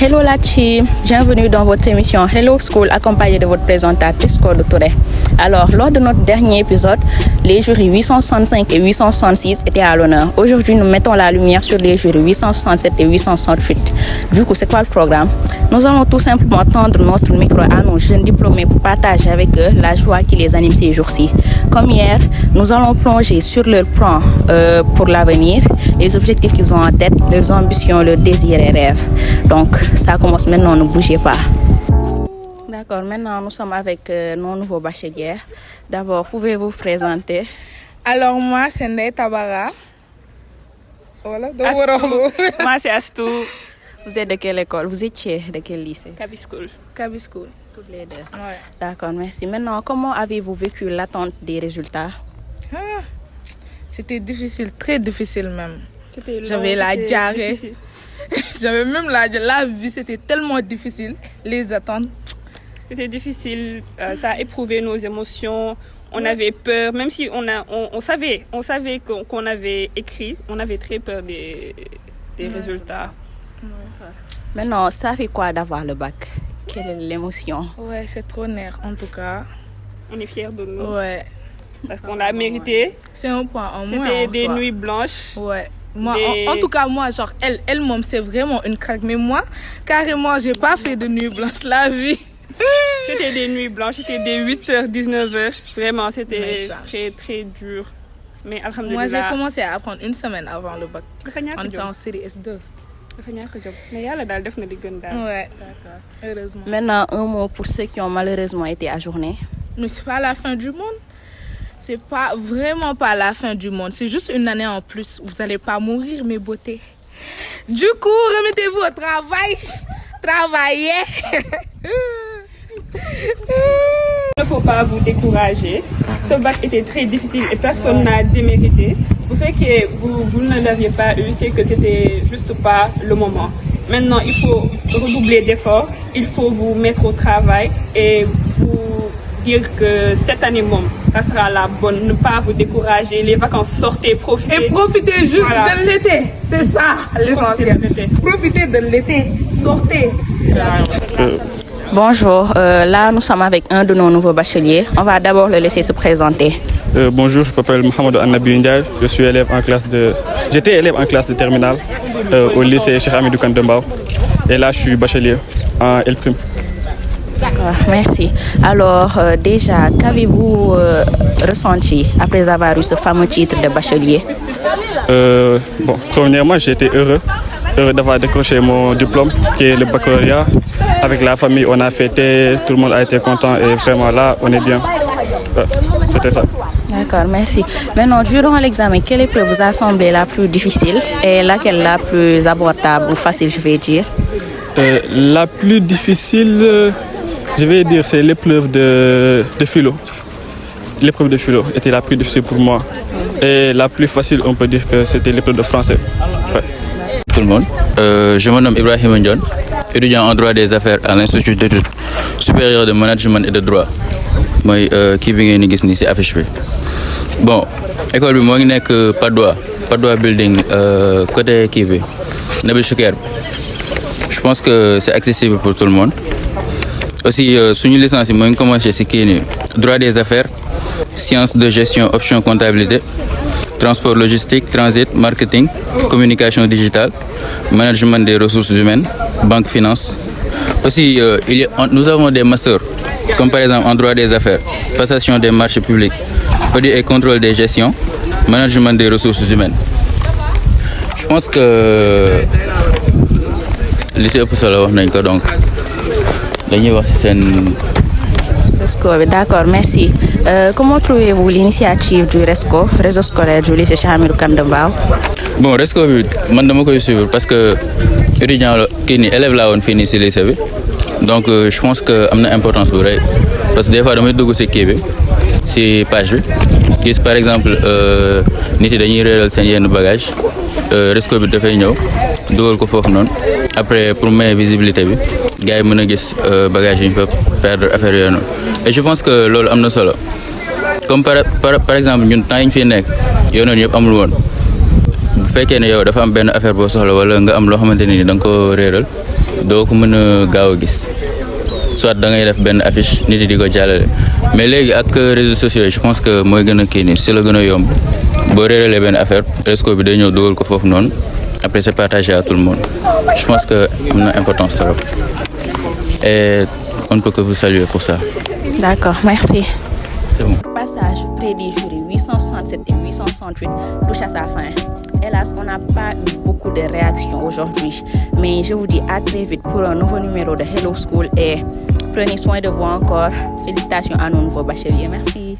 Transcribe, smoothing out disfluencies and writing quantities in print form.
Hello la team, bienvenue dans votre émission Hello School accompagnée de votre présentatrice Code Touré. Alors, lors de notre dernier épisode, les jurys 865 et 866 étaient à l'honneur. Aujourd'hui, nous mettons la lumière sur les jurys 867 et 868. Du coup, c'est quoi le programme? Nous allons tout simplement tendre notre micro à nos jeunes diplômés pour partager avec eux la joie qui les anime ces jours-ci. Comme hier, nous allons plonger sur leur plan pour l'avenir, les objectifs qu'ils ont en tête, leurs ambitions, leurs désirs et rêves. Donc, ça commence maintenant, ne bougez pas. D'accord, maintenant nous sommes avec nos nouveaux bacheliers. D'abord, pouvez-vous vous présenter? Alors moi, c'est Ndeye Tabara. Voilà, Moi, c'est Astou. Vous êtes de quelle école? Vous étiez de quel lycée? Kaby School. Kaby School. Toutes les deux. Ouais. D'accord, merci. Maintenant, comment avez-vous vécu l'attente des résultats? C'était difficile, très difficile même. J'avais la diarrhée. J'avais même la vie, c'était tellement difficile, les attentes. C'était difficile, ça a éprouvé nos émotions. On avait peur, même si on savait qu'on avait écrit, on avait très peur des résultats. Maintenant, ça fait quoi d'avoir le bac? Quelle est l'émotion? Ouais, c'est trop nerf en tout cas. On est fiers de nous. Ouais. Parce qu'on l'a mérité. C'est un point en moins. C'était des soi. nuits blanches. Ouais. Moi, en tout cas, moi, genre, elle-même, c'est vraiment une craque. Mais moi, carrément, j'ai pas fait de nuit blanche la vie. C'était des nuits blanches, c'était des 8h, 19h. Vraiment, c'était très, très dur. Mais alhamdoulilah. Moi, j'ai commencé à apprendre une semaine avant le bac. On était en série S2. Mais yàlla daal def na li gën daal. Ouais, d'accord. Heureusement. Maintenant, un mot pour ceux qui ont malheureusement été ajournés. Mais c'est pas la fin du monde. C'est pas vraiment pas la fin du monde. C'est juste une année en plus. Vous allez pas mourir, mes beautés. Du coup, remettez-vous au travail. Travaillez. Il ne faut pas vous décourager. Ce bac était très difficile et personne n'a démérité. Vous faites que vous ne l'aviez pas eu, c'est que c'était juste pas le moment. Maintenant, il faut redoubler d'efforts. Il faut vous mettre au travail et vous dire que cette année même, ça sera la bonne. Ne pas vous décourager. Les vacances, sortez, profitez. Et profitez juste de l'été. C'est ça l'essentiel. Profitez de l'été. Sortez. Bonjour, là nous sommes avec un de nos nouveaux bacheliers. On va d'abord le laisser se présenter. Bonjour, je m'appelle Mohamed Annabi Ndiaye. Je suis j'étais élève en classe de terminale au lycée Cheikh Hamidou Kane de Mbao. Et là, je suis bachelier en L'. D'accord, merci. Alors, déjà, qu'avez-vous ressenti après avoir eu ce fameux titre de bachelier? Premièrement, j'ai été heureux d'avoir décroché mon diplôme, qui est le baccalauréat. Avec la famille, on a fêté, tout le monde a été content et vraiment là, on est bien. C'était ça. D'accord, merci. Maintenant, durant l'examen, quelle épreuve vous a semblé la plus difficile et laquelle la plus abordable ou facile, je vais dire? La plus difficile, je vais dire, c'est l'épreuve de philo. L'épreuve de philo était la plus difficile pour moi. Et la plus facile, on peut dire que c'était l'épreuve de français. Ouais. Tout le monde. Je me nomme Ibrahim Ndione, étudiant en droit des affaires à l'Institut d'études supérieures de management et de droit. Moi, qui vient de gis ni ci affiche bi. Bon, école bi mo ngi nek Padoua building côté kii bi Nabil Choucair. Je pense que c'est accessible pour tout le monde. Aussi suñu licence yi mo ngi commencé ci kii ni droit des affaires, sciences de gestion, option comptabilité, transport logistique, transit, marketing, communication digitale, management des ressources humaines, banque finance. Aussi, nous avons des masters, comme par exemple en droit des affaires, passation des marchés publics, audit et contrôle des gestions, management des ressources humaines. Je pense que lycée ëpp solo wax nañ ko donc dañuy wax ci seen. D'accord, merci. Comment trouvez-vous l'initiative du RESCO, réseau scolaire du lycée Cheikh Hamidou Kane de Mbao? Bon, RESCO bi man dama koy suivre parce que étudiant la kii nii élève laa woon fii nii ci lycée bi donc je pense que am na importance bu rëy parce que des fois damay dugg ci kii bi ci page bi gis par exemple nit yi dañuy réeral seen yenn bagage RESCO bi dafay ñëw dugal ko foofu noonu après pour may visibilité bi gars yi mën a gis bagage yi ñu fa perdre affaire yooyu noonu et je pense que loolu am na solo comme par exemple ñun temps yi ñu fiy nekk yooyu noonu yëpp amul woon bu fekkee ne yow dafa am benn affaire boo soxla wala nga am loo xamante ni da nga ko réeral doo ko mën a gaaw a gis soit da ngay def benn affiche nit yi di ko jàllale mais léegi ak réseaux sociaux yi je pense que mooy gën a kii nii si la gën a yomb boo réeralee benn affaire Resco bi day ñëw dugal ko foofu noonu après c'est partagé à tout le monde je pense que am na importance trop et on ne peut que vous saluer pour ça. D'accord, merci. C'est bon. Le passage près des jurys 867 et 868 touche à sa fin. Hélas, on n'a pas eu beaucoup de réactions aujourd'hui, mais je vous dis à très vite pour un nouveau numéro de Hello School et prenez soin de vous encore. Félicitations à nos nouveaux bacheliers. Merci.